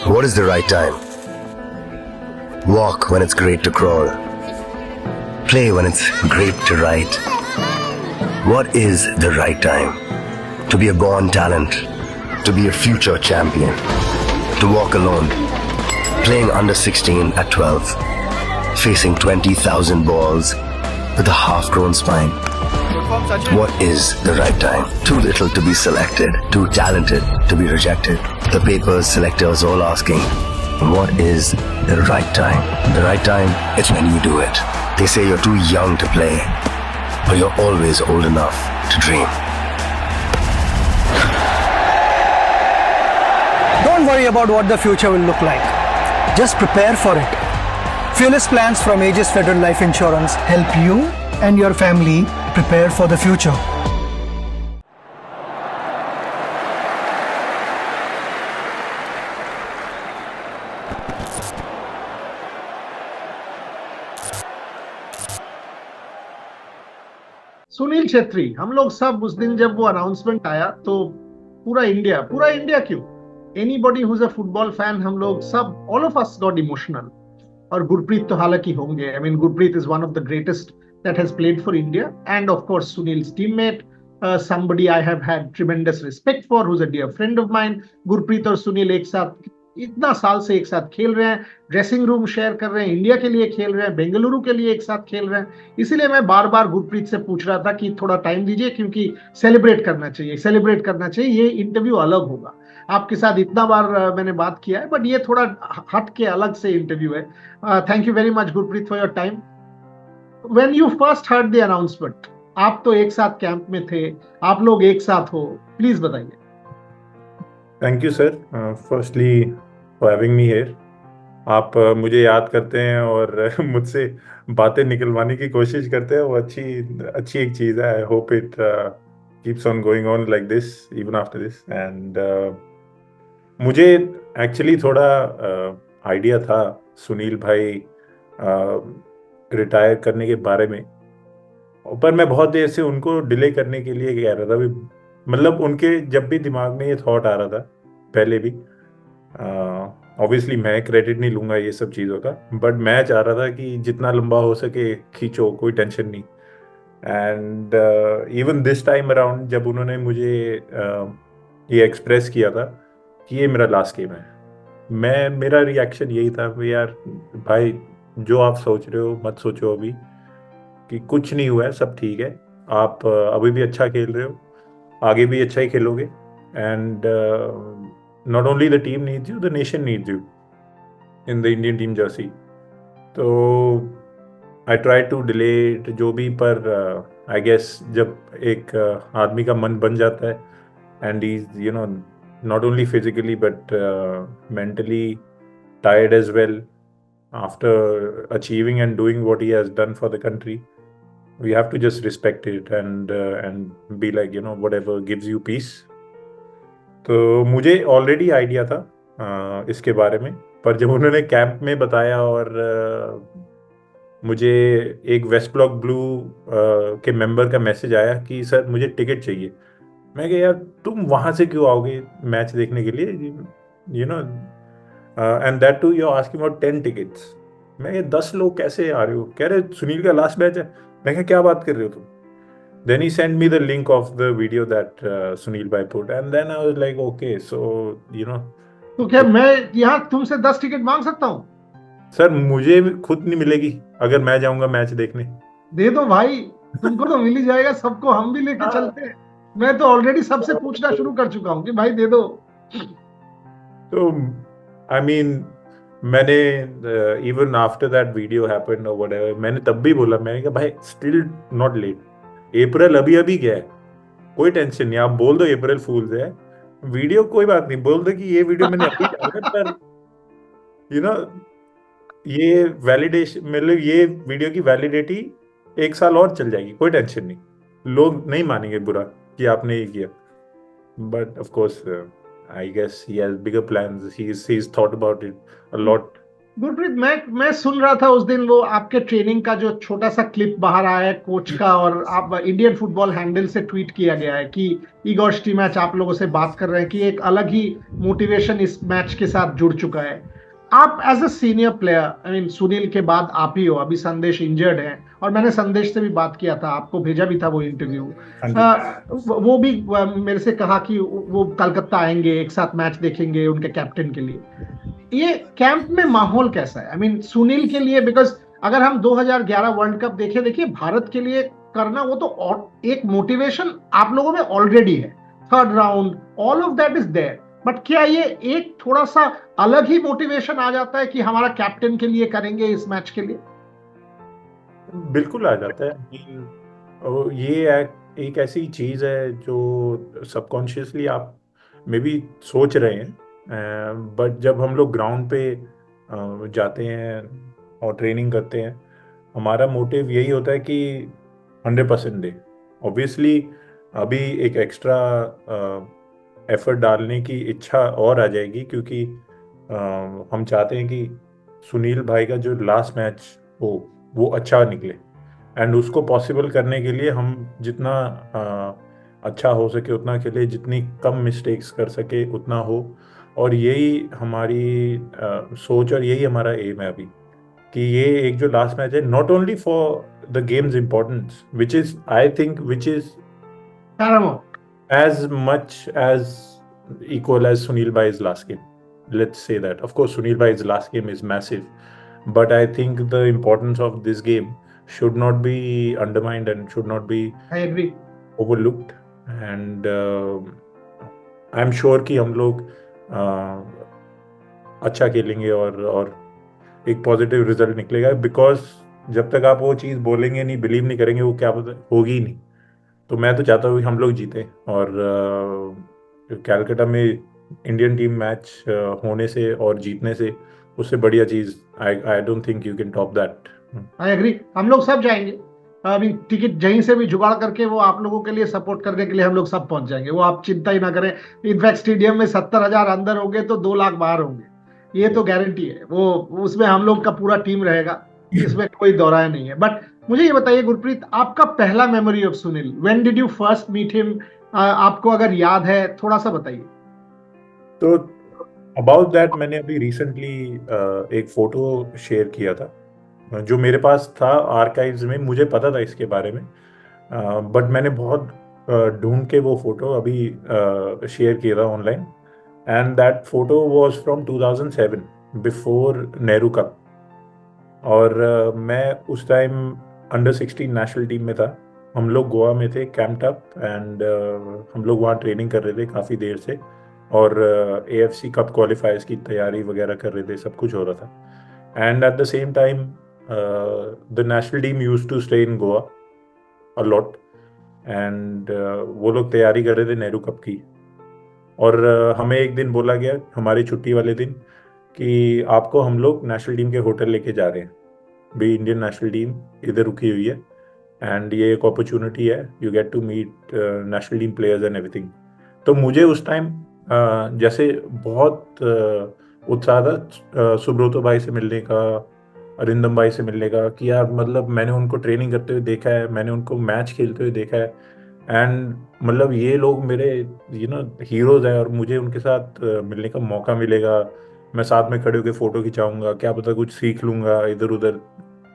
What is the right time? Walk when it's great to crawl. Play when it's great to write. What is the right time? To be a born talent. To be a future champion. To walk alone. Playing under 16 at 12. Facing 20,000 balls with a half-grown spine. What is the right time? Too little to be selected. Too talented to be rejected. The papers, selectors all asking, what is the right time? The right time, it's when you do it. They say you're too young to play, but you're always old enough to dream. Don't worry about what the future will look like. Just prepare for it. Fearless plans from Aegis Federal Life Insurance help you and your family prepare for the future. Sunil Chhetri, हम लोग सब उस दिन जब वो announcement आया तो पूरा इंडिया क्यों, anybody who is a football fan, हम लोग सब, all of us got emotional. और गुरप्रीत तो हालांकि होंगे, I mean Gurpreet is one of the greatest that has played for India, and of course Sunil's teammate, somebody I have had tremendous respect for, who's a dear friend of mine. Gurpreet और सुनील एक साथ इतना साल से एक साथ खेल रहे हैं, ड्रेसिंग रूम शेयर कर रहे हैं, इंडिया के लिए खेल रहे हैं, बेंगलुरु के लिए एक साथ खेल रहे हैं. इसीलिए मैं बार बार गुरप्रीत से पूछ रहा था कि थोड़ा टाइम दीजिए, क्योंकि सेलिब्रेट करना चाहिए. ये इंटरव्यू अलग होगा. आपके साथ इतना बार मैंने बात किया है, बट ये थोड़ा हट के अलग से इंटरव्यू है. Thank you very much Gurpreet for your time. When you first heard the announcement, आप तो एक साथ कैंप में थे, आप लोग एक साथ हो, प्लीज बताइए. Thank you sir, firstly for having me here. आप मुझे याद करते हैं और मुझसे बातें निकलवाने की कोशिश करते हैं, वो अच्छी एक चीज़ है. I hope it keeps on going on like this even after this. And मुझे एक्चुअली थोड़ा आइडिया था सुनील भाई रिटायर करने के बारे में, पर मैं बहुत देर से उनको डिले करने के लिए कह रहा था भी, मतलब उनके जब भी दिमाग में ये थॉट आ रहा था पहले भी. ऑब्वियसली मैं क्रेडिट नहीं लूँगा ये सब चीज़ों का, बट मैं चाह रहा था कि जितना लंबा हो सके खींचो, कोई टेंशन नहीं. And even this time around जब उन्होंने मुझे ये एक्सप्रेस किया था कि ये मेरा लास्ट गेम है, मेरा रिएक्शन यही था कि यार भाई, जो आप सोच रहे हो मत सोचो अभी, कि कुछ नहीं हुआ है, सब ठीक है. आप अभी भी अच्छा खेल रहे हो, आगे भी अच्छा ही खेलोगे. And not only the team needs you, the nation needs you in the Indian team jersey. तो I try to delay it जो भी, पर आई गेस जब एक आदमी का मन बन जाता है, and is you know not only physically but mentally tired as well after achieving and doing what he has done for the country, we have to just respect it and be like, whatever gives you peace. तो मुझे already idea था इसके बारे में, पर जब उन्होंने camp में बताया और मुझे एक वेस्ट ब्लॉक ब्लू के मेंबर का मैसेज आया कि सर मुझे टिकट चाहिए, मैं कहा यार तुम वहाँ से क्यों आओगे मैच देखने के लिए, and that to you asking for 10 tickets. मैं ये 10 लोग कैसे आ रहे हो, कह रहे सुनील का लास्ट मैच है. मैं कहा क्या बात कर रहे हो तुम. Then he send me the link of the video that Sunil भाई put, and then I was like okay, so तो क्या मैं यहाँ तुमसे 10 टिकट मांग सकता हूँ? सर मुझे खुद नहीं मिलेगी अगर मैं जाऊंगा मैच देखने. दे दो भाई, तुमको तो मिल ही जाएगा, सबको हम भी लेके चलते हैं. मैं तो ऑलरेडी सबसे पूछना शुरू कर चुका हूँ कि भाई दे दो. तो आई मीन मैंने even after that video happened और व्हाटएवर, मैंने तब भी बोला, मैंने कहा भाई स्टिल नॉट लेट, अप्रैल अभी गया है, कोई टेंशन नहीं, आप बोल दो अप्रैल फूल्स है, वीडियो कोई बात नहीं, बोल दो कि ये वीडियो मैंने अभी डाला, पर ये वैलिडेशन, मतलब ये वीडियो की वैलिडिटी 1 साल और चल जाएगी, कोई टेंशन नहीं, लोग नहीं मानेंगे बुरा कि आपने ये किया. But of course, I guess he has bigger plans. He's thought about it a lot, Gurpreet, मैं सुन रहा था उस दिन वो आपके ट्रेनिंग का जो छोटा सा क्लिप बाहर आया है कोच का, और आप इंडियन फुटबॉल हैंडल से ट्वीट किया गया है कि ईगोर स्टीमैच आप लोगों से बात कर रहे हैं कि एक अलग ही मोटिवेशन इस मैच के साथ जुड़ चुका है। आप as a senior player, I mean Sunil के बाद आप ही हो, अभी संदेश इंजर्ड है, और मैंने संदेश से भी बात किया था, आपको भेजा भी था वो इंटरव्यू। हाँ जी। वो भी मेरे से कहा कि वो कलकत्ता आएंगे, एक साथ मैच देखेंगे उनके कैप्टन के लिए। ये कैंप में माहौल कैसा है, आई मीन सुनील के लिए? बिकॉज अगर हम 2011 वर्ल्ड कप देखे, देखिए भारत के लिए करना वो तो एक मोटिवेशन आप लोगों में ऑलरेडी है, third round, all of that is there, but क्या ये एक थोड़ा सा अलग ही मोटिवेशन आ जाता है कि हमारा कैप्टन के लिए करेंगे इस मैच के लिए? बिल्कुल आ जाता है ये एक ऐसी चीज है जो सबकॉन्शियसली आप मे बी सोच रहे हैं, बट जब हम लोग ग्राउंड पे जाते हैं और ट्रेनिंग करते हैं, हमारा मोटिव यही होता है कि 100% दे। ऑब्वियसली अभी एक एक्स्ट्रा एफर्ट डालने की इच्छा और आ जाएगी, क्योंकि हम चाहते हैं कि सुनील भाई का जो लास्ट मैच हो वो अच्छा निकले, एंड उसको पॉसिबल करने के लिए हम जितना अच्छा हो सके उतना खेले, जितनी कम मिस्टेक्स कर सके उतना हो। और यही हमारी सोच और यही हमारा एम है अभी, कि ये एक जो लास्ट मैच है, not only for the games importance, which is I think which is Paramount. as much as equal as Sunil Bhai's last game. Let's say that. Of course, Sunil Bhai's last game is massive, but I think the importance of this game should not be undermined and should not be I agree. overlooked. And I'm sure कि हम लोग अच्छा खेलेंगे और एक positive result निकलेगा, because जब तक आप वो चीज़ बोलेंगे नहीं, बिलीव नहीं करेंगे, वो क्या पता होगी ही नहीं। तो मैं तो चाहता हूँ कि हम लोग जीते, और कैलकाटा में इंडियन टीम मैच होने से और जीतने से उससे बढ़िया चीज़ I don't think you can top that. I agree, हम लोग सब जाएंगे, अभी टिकट जहीं से भी जुगाड़ करके वो आप लोगों के लिए सपोर्ट करने के लिए हम लोग सब पहुंच जाएंगे, वो आप चिंता ही ना करें। इनफैक्ट स्टेडियम में 70,000 अंदर होंगे तो 2 लाख बाहर होंगे, ये तो गारंटी है। वो उसमें हम लोग का पूरा टीम रहेगा, इसमें कोई दौराय नहीं है। बट मुझे ये बताइए गुरप्रीत, आपका पहला memory of Sunil, when did you first meet him? आपको अगर याद है थोड़ा सा बताइए। तो अबाउट दैट मैंने अभी रिसेंटली एक फोटो शेयर किया था, जो मेरे पास था आर्काइव्स में, मुझे पता था इसके बारे में, बट मैंने बहुत ढूंढ के वो फोटो अभी शेयर किया था online, and that photo was from 2007, before Nehru cup. और मैं उस टाइम अंडर 16 नेशनल टीम में था। हम लोग गोवा में थे, कैंप्ड अप, एंड हम लोग वहाँ ट्रेनिंग कर रहे थे काफ़ी देर से, और AFC कप क्वालिफायर्स की तैयारी वगैरह कर रहे थे, सब कुछ हो रहा था। And at the same time the national team used to stay in Goa a lot, and वो लोग तैयारी कर रहे थे नेहरू कप की। और हमें एक दिन बोला गया हमारी छुट्टी वाले दिन कि आपको हम लोग नेशनल टीम के होटल लेके जा रहे हैं, भी इंडियन नेशनल टीम इधर रुकी हुई है, एंड ये एक अपॉर्चुनिटी है, you get to meet national team players and everything. तो मुझे उस टाइम जैसे बहुत उत्साह था सुब्रतो भाई से मिलने का, अरिंदम भाई से मिलने का, कि यार मतलब मैंने उनको ट्रेनिंग करते हुए देखा है, मैंने उनको मैच खेलते हुए देखा है, एंड मतलब ये लोग मेरे हीरोज हैं, और मुझे उनके साथ मिलने का मौका मिलेगा, मैं साथ में खड़े होकर फोटो खिंचाऊंगा, क्या पता कुछ सीख लूंगा इधर उधर,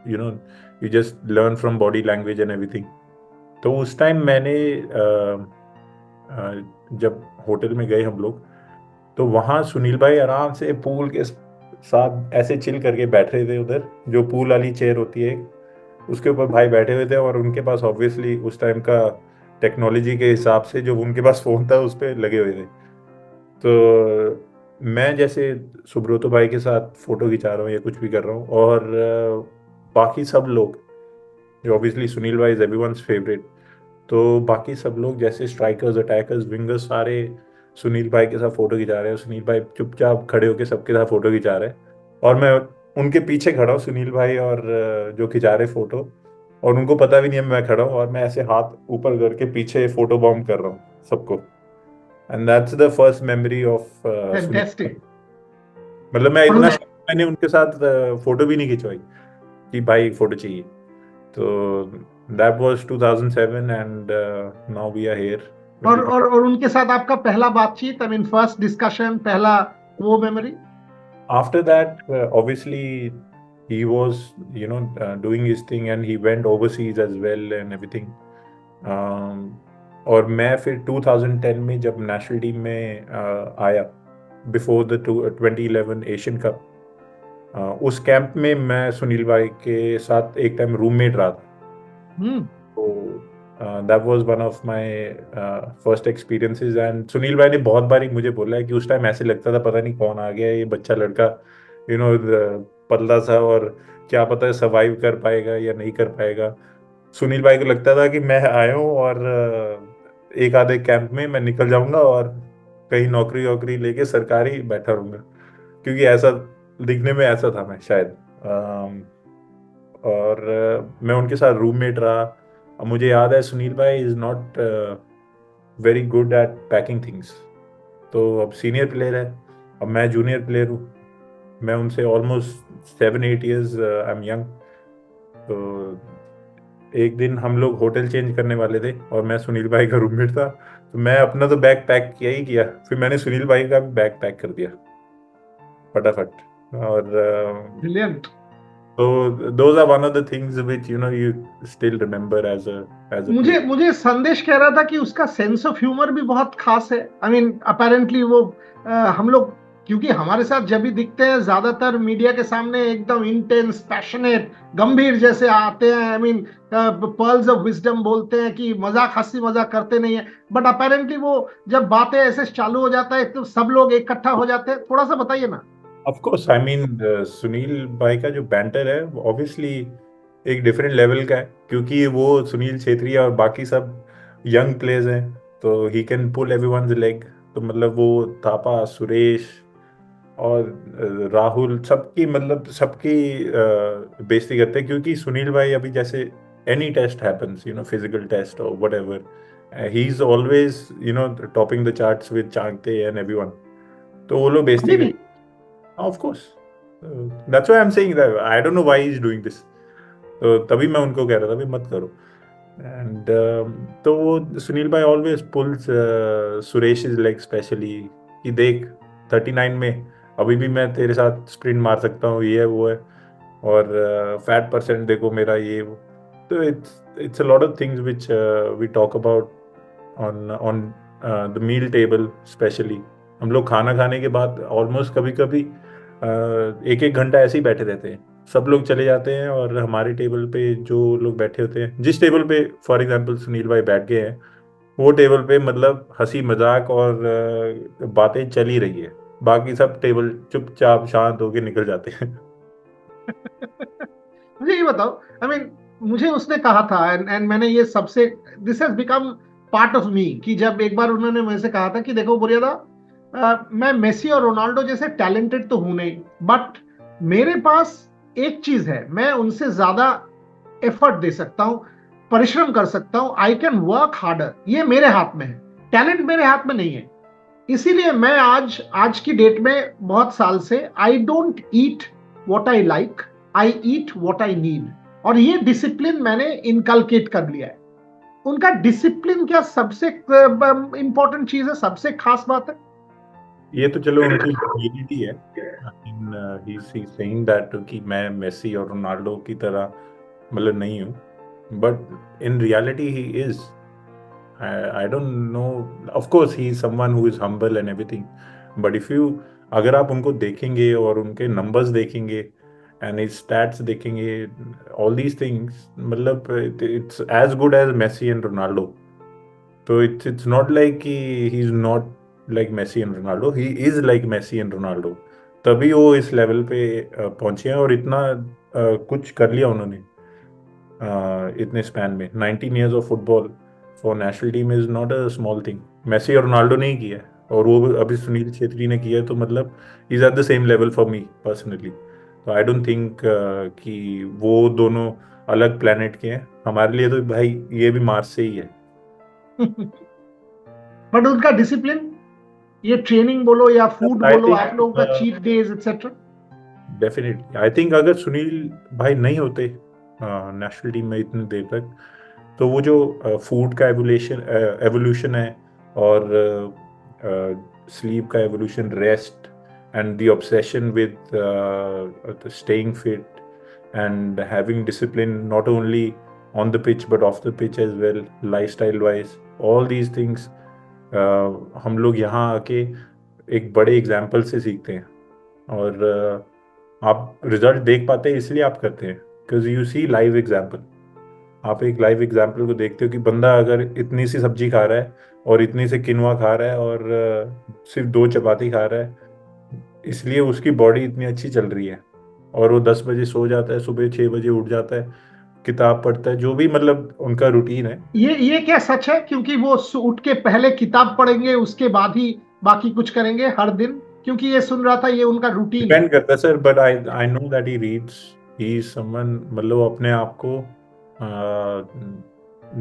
you just learn from body language and everything. तो उस टाइम मैंने जब होटल में गए हम लोग, तो वहाँ सुनील भाई आराम से पूल के साथ ऐसे चिल करके बैठ रहे थे, उधर जो पूल वाली चेयर होती है उसके ऊपर भाई बैठे हुए थे, और उनके पास ऑब्वियसली उस टाइम का टेक्नोलॉजी के हिसाब से जो उनके पास फ़ोन था उस पर लगे हुए थे। तो मैं जैसे सुब्रतो भाई के साथ फ़ोटो खिंचा रहा हूँ या कुछ भी कर रहा हूँ, और बाकी सब लोग, जो ऑब्वियसली सुनील भाई इज़ एवरीवन्स फेवरेट, तो बाकी सब लोग जैसे स्ट्राइकर्स, अटैकर्स, विंगर्स, सारे सुनील भाई के साथ फ़ोटो खिंचा रहे हैं। सुनील भाई चुपचाप खड़े होकर सबके साथ फ़ोटो खिंचा रहे हैं, और मैं उनके पीछे खड़ा हूँ, सुनील भाई और जो खिंचा रहे फ़ोटो, और उनको पता भी नहीं है मैं खड़ा हूँ, और मैं ऐसे हाथ ऊपर करके पीछे फोटो बॉम्ब कर रहा हूँ सबको। And that's the first memory of fantastic. मतलब मैं मैंने उनके साथ फोटो भी नहीं खिंचवाई कि भाई फोटो चाहिए। तो that was 2007 and now we are here. और उनके साथ आपका पहला बातचीत, आई मीन फर्स्ट डिस्कशन, पहला वो memory? After that, obviously, he was, doing his thing and he went overseas as well and everything. Um, और मैं फिर 2010 में जब नेशनल टीम में आया, बिफोर द 2011 एशियन कप, उस कैंप में मैं सुनील भाई के साथ एक टाइम रूममेट रहा था। तो that was one of my first experiences. And Sunil भाई ने बहुत बार मुझे बोला है कि उस टाइम ऐसे लगता था पता नहीं कौन आ गया ये बच्चा लड़का, पतला सा, और क्या पता सर्वाइव कर पाएगा या नहीं कर पाएगा। सुनील भाई को लगता था कि मैं आया हूँ और एक आधे कैंप में मैं निकल जाऊंगा और कहीं नौकरी वोकरी लेके सरकारी बैठा रहूंगा, क्योंकि ऐसा दिखने में ऐसा था मैं शायद। और मैं उनके साथ रूममेट रहा। अब मुझे याद है सुनील भाई is not very good at packing things. तो अब सीनियर प्लेयर है, अब मैं जूनियर प्लेयर हूँ, मैं उनसे almost 7-8 years I am young. तो एक दिन हम लोग होटल चेंज करने वाले थे और मैं सुनील भाई का रूममेट था, तो मैं अपना तो बैग पैक किया ही किया, फिर मैंने सुनील भाई का भी बैग पैक कर दिया फटाफट। और brilliant. so those are one of the things which you still remember as a player. मुझे संदेश कह रहा था कि उसका सेंस ऑफ ह्यूमर भी बहुत खास है। आई मीन अपेरेंटली वो हम लोग, क्योंकि हमारे साथ जब भी दिखते हैं ज्यादातर मीडिया के सामने एकदम इंटेंस, पैशनेट, गंभीर जैसे आते हैं। I mean pearls of wisdom बोलते हैं कि मजाक, हंसी मजाक करते नहीं है, बट अपेरेंटली वो जब बातें ऐसे चालू हो जाता है तो सब लोग इकट्ठा हो जाते हैं। थोड़ा सा बताइए ना। Of course, I mean Sunil भाई का जो बैंटर है वो ऑब्वियसली एक डिफरेंट लेवल का है, क्योंकि वो सुनील छेत्री और बाकी सब यंग प्लेयर्स हैं, तो he can pull everyone's leg. तो मतलब वो थापा, सुरेश और राहुल, सबकी बेइज्जती करते हैं, क्योंकि सुनील भाई अभी जैसे any test happens, physical test और whatever, he is always topping the charts with Changte and everyone. तो वो लोग बेइज्जती अभी भी? करते। Of course. That's why I'm saying that I don't know why he's doing this. तो तभी मैं उनको कह रहा था भी मत करो। एंड तो वो सुनील भाई always pulls Suresh is like specially कि देख 39 में अभी भी मैं तेरे साथ स्प्रिंट मार सकता हूँ, ये है वो है, और फैट परसेंट देखो मेरा, ये वो। तो it's a lot of things which we talk about on the meal table specially. हम लोग खाना खाने के बाद ऑलमोस्ट कभी कभी एक एक घंटा ऐसे ही बैठे रहते हैं, सब लोग चले जाते हैं और हमारे टेबल पे जो लोग बैठे होते हैं, जिस टेबल पे फॉर एग्जांपल सुनील भाई बैठ गए हैं, वो टेबल पे मतलब हंसी मजाक और बातें चल ही रही है, बाकी सब टेबल चुपचाप शांत होके निकल जाते हैं। मुझे ये बताओ, आई मीन मुझे उसने कहा था एंड मैंने ये सबसे, this has become part of me, कि जब एक बार उन्होंने मुझसे कहा था कि देखो बुरियादा, मैं मेसी और रोनाल्डो जैसे टैलेंटेड तो हूं नहीं, बट मेरे पास एक चीज है, मैं उनसे ज्यादा एफर्ट दे सकता हूं, परिश्रम कर सकता हूं, आई कैन वर्क हार्डर, ये मेरे हाथ में है, टैलेंट मेरे हाथ में नहीं है। इसीलिए मैं आज की डेट में बहुत साल से I don't eat what I like, I eat what I need, और ये डिसिप्लिन मैंने इनकलकेट कर लिया है। उनका डिसिप्लिन क्या सबसे इंपॉर्टेंट चीज है, सबसे खास बात है? ये तो चलो उनकी ह्यूमिलिटी है। ही इज सेइंग दैट कि मैं मेसी और रोनाल्डो की तरह मतलब नहीं हूँ, but in reality he is. I don't know, of course he is someone who is humble and everything, but if you, अगर आप उनको देखेंगे और उनके नंबर्स देखेंगे एंड हिज स्टैट्स देखेंगे, ऑल दीज थिंग्स, मतलब it's as good as Messi and Ronaldo. तो इट्स नॉट लाइक कि he is not like Messi and Ronaldo, he is like Messi and Ronaldo, तभी वो इस लेवल पे पहुंचे हैं और इतना कुछ कर लिया उन्होंने इतने स्पैन में। 19 years of football for national team is not a small thing. Messi और रोनाल्डो ने ही किया है और वो अभी सुनील छेत्री ने किया है, तो मतलब is eight the same level for me personally. तो आई डोंट थिंक कि वो दोनों अलग प्लेनेट के हैं। हमारे लिए तो भाई ये भी मार्स से ही है। बट उनका डिसिप्लिन, ये ट्रेनिंग बोलो या फूड बोलो, आप लोगों का cheat days etcetera? Definitely I think अगर सुनील भाई नहीं होते नेशनल टीम में इतनी देर तक, तो वो जो फूड का एवोल्यूशन है और स्लीप का evolution, rest and the obsession with staying fit and having discipline not only on the pitch but off the pitch as well, lifestyle wise, all these things हम लोग यहाँ आके एक बड़े एग्जाम्पल से सीखते हैं। और आप रिजल्ट देख पाते हैं इसलिए आप करते हैं, because you see live example. आप एक लाइव एग्जाम्पल को देखते हो कि बंदा अगर इतनी सी सब्जी खा रहा है और इतनी से किनवा खा रहा है और सिर्फ 2 चपाती खा रहा है, इसलिए उसकी बॉडी इतनी अच्छी चल रही है। और वो 10 बजे सो जाता है, सुबह 6 बजे उठ जाता है, किताब पढ़ता है, जो भी मतलब उनका रूटीन है। ये क्या सच है? क्योंकि वो उठ के पहले किताब पढ़ेंगे, उसके बाद ही बाकी कुछ करेंगे हर दिन, क्योंकि ये सुन रहा था ये उनका रूटीन डिपेंड करता है sir, but I know that he reads, he is someone, मतलब अपने आप को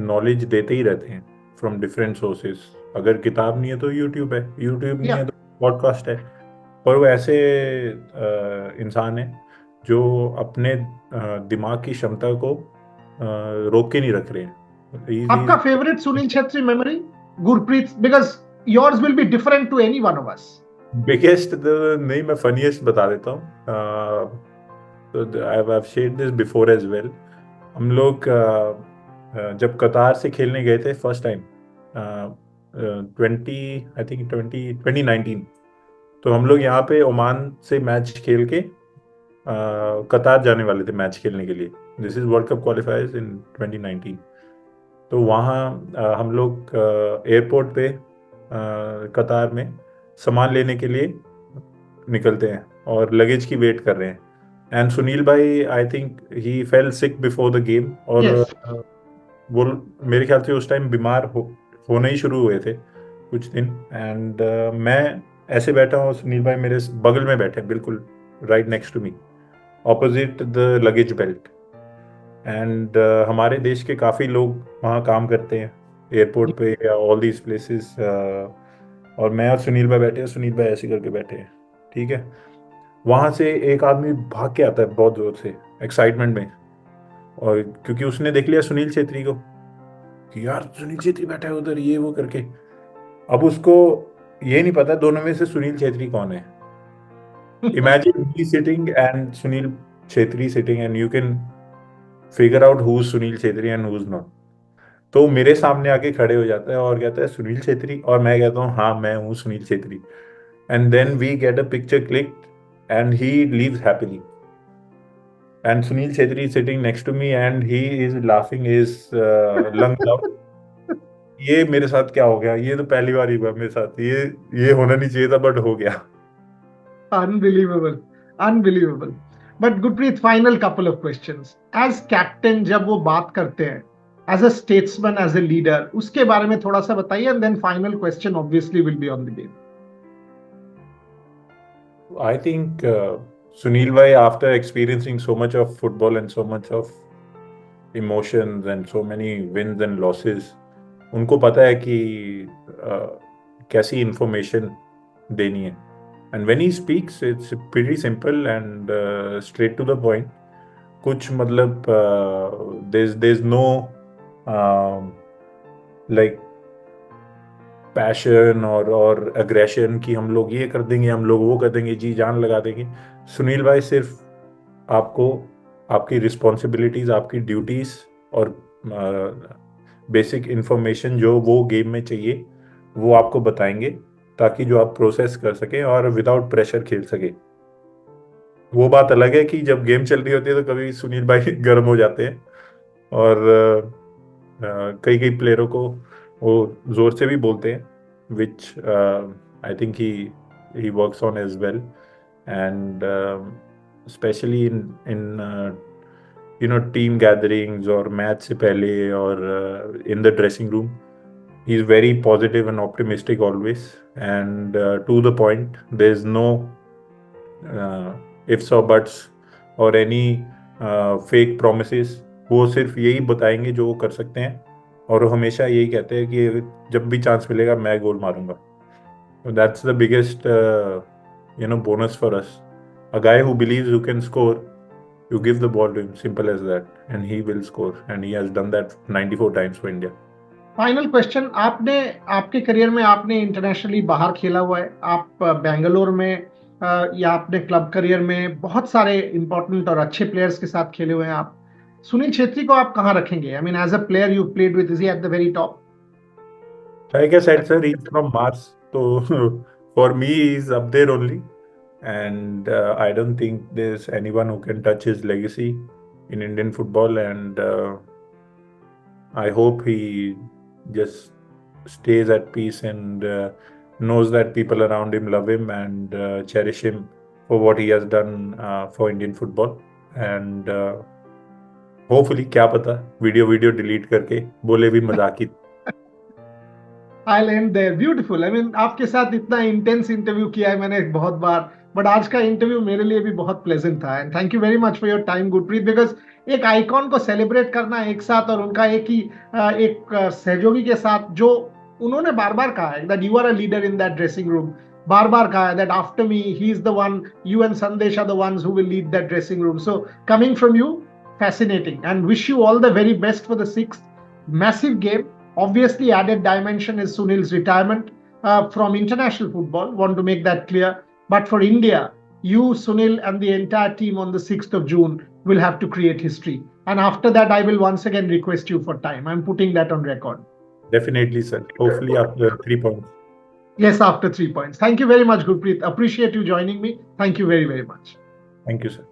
नॉलेज देते ही रहते हैं फ्रॉम डिफरेंट सोर्सेज। अगर किताब नहीं है तो यूट्यूब है, यूट्यूब नहीं है तो पॉडकास्ट है। और वो ऐसे इंसान है जो अपने दिमाग की क्षमता को रोक के नहीं रख रहे हैं। आपका favourite Sunil Chhetri memory, Gurpreet, because yours will be different to any one of us. Biggest नहीं, मैं फनीएस्ट बता देता हूँ। तो I have shared this before as well. हम लोग जब कतार से खेलने गए थे फर्स्ट टाइम 2019, तो हम लोग यहाँ पे ओमान से मैच खेल के कतार जाने वाले थे मैच खेलने के लिए। This is world cup qualifiers in 2019। तो वहाँ हम लोग एयरपोर्ट पे कतार में सामान लेने के लिए निकलते हैं और लगेज की वेट कर रहे हैं। एंड सुनील भाई, I think he fail sick before the game, और वो मेरे ख्याल से उस टाइम बीमार होने ही शुरू हुए थे कुछ दिन। एंड मैं ऐसे बैठा हूँ, सुनील भाई मेरे बगल में बैठे, बिल्कुल right next to me, opposite the luggage belt. And हमारे देश के काफ़ी लोग वहाँ काम करते हैं एयरपोर्ट पे या ऑल दीज प्लेसेस, और मैं और सुनील भाई बैठे हैं, सुनील भाई ऐसे करके बैठे हैं, ठीक है। वहाँ से एक आदमी भाग के आता है बहुत जोर से एक्साइटमेंट में, और क्योंकि उसने देख लिया सुनील छेत्री को कि यार सुनील छेत्री बैठा है उधर, ये वो करके। अब उसको ये नहीं पता दोनों में से सुनील छेत्री कौन है। Imagine me sitting and Sunil Chhetri sitting, and you can figure out who is Sunil Chhetri and who is not. तो मेरे सामने आके खड़े हो जाता है और कहता है सुनील छेत्री, और मैं कहता हूँ हाँ मैं हूँ Sunil Chhetri. And then we get a picture clicked and he leaves happily, and Sunil Chhetri is sitting next to me and he is laughing his lungs out. ये मेरे साथ क्या हो गया? ये तो पहली बार ही हुआ मेरे साथ, ये होना नहीं चाहिए था बट हो गया। Unbelievable, unbelievable. But Gurpreet, final couple of questions. As captain, जब वो बात करते हैं, as a statesman, as a leader, उसके बारे में थोड़ा सा बताइए, and then final question obviously will be on the game. I think Sunil bhai, after experiencing so much of football and so much of emotions and so many wins and losses, उनको पता है कि कैसी information देनी है। And when he speaks, it's pretty simple and straight to the point. कुछ मतलब there's no like passion और अग्रेशन कि हम लोग ये कर देंगे, हम लोग वो कर देंगे, जी जान लगा देंगे। सुनील भाई सिर्फ आपको आपकी रिस्पॉन्सिबिलिटीज, आपकी ड्यूटीज और बेसिक इंफॉर्मेशन जो वो गेम में चाहिए वो आपको बताएंगे, ताकि जो आप प्रोसेस कर सकें और विदाउट प्रेशर खेल सके। वो बात अलग है कि जब गेम चल रही होती है तो कभी सुनील भाई गर्म हो जाते हैं और कई कई प्लेयरों को वो जोर से भी बोलते हैं, which I think he works on as well, and especially in team gatherings और मैच से पहले और in the dressing room, he's very positive and optimistic always, and to the point. There's no ifs or buts or any fake promises. वो सिर्फ यही बताएंगे जो वो कर सकते हैं, और वो हमेशा यही कहते हैं कि जब भी चांस मिलेगा मैं गोल मारूंगा। That's the biggest bonus for us, a guy who believes you can score, you give the ball to him, simple as that, and he will score, and he has done that 94 times for India. Final question, आपने आपके career में आपने internationally बाहर खेला हुआ है, आप बेंगलोर में या अपने क्लब करियर में बहुत सारे इंपॉर्टेंट और अच्छे प्लेयर्स के साथ खेले हुए हैं आप, सुनील छेत्री को आप कहाँ रखेंगे? I mean as a player you played with, is he at the very top? Like I said, sir, he's from Mars, so for me, he's up there only, and I don't think there's anyone who can touch his legacy in Indian football, and I hope he just stays at peace and knows that people around him love him and cherish him for what he has done for Indian football, and hopefully, क्या पता video delete करके बोले भी मजाक ही। I'll end there. Beautiful. I mean, आपके साथ इतना intense interview किया है मैंने बहुत बार, बट आज का इंटरव्यू मेरे लिए भी बहुत प्लेजेंट था, and thank you very much for your time Gurpreet, because एक आइकॉन को सेलिब्रेट करना एक साथ, और उनका एक सहयोगी के साथ जो उन्होंने बार बार कहा है that you are a leader in that dressing room, बार बार कहा है that after me he is the one, you and Sandesh are the ones who will lead that dressing room. So coming from you, fascinating, and wish you all the very best for the sixth massive game. Obviously, added dimension is Sunil's retirement from international football. Want to make that clear. But for India, you, Sunil, and the entire team on the 6th of June will have to create history. And after that, I will once again request you for time. I'm putting that on record. Definitely, sir. Hopefully, after 3 points. Yes, after 3 points. Thank you very much, Gurpreet. Appreciate you joining me. Thank you very, very much. Thank you, sir.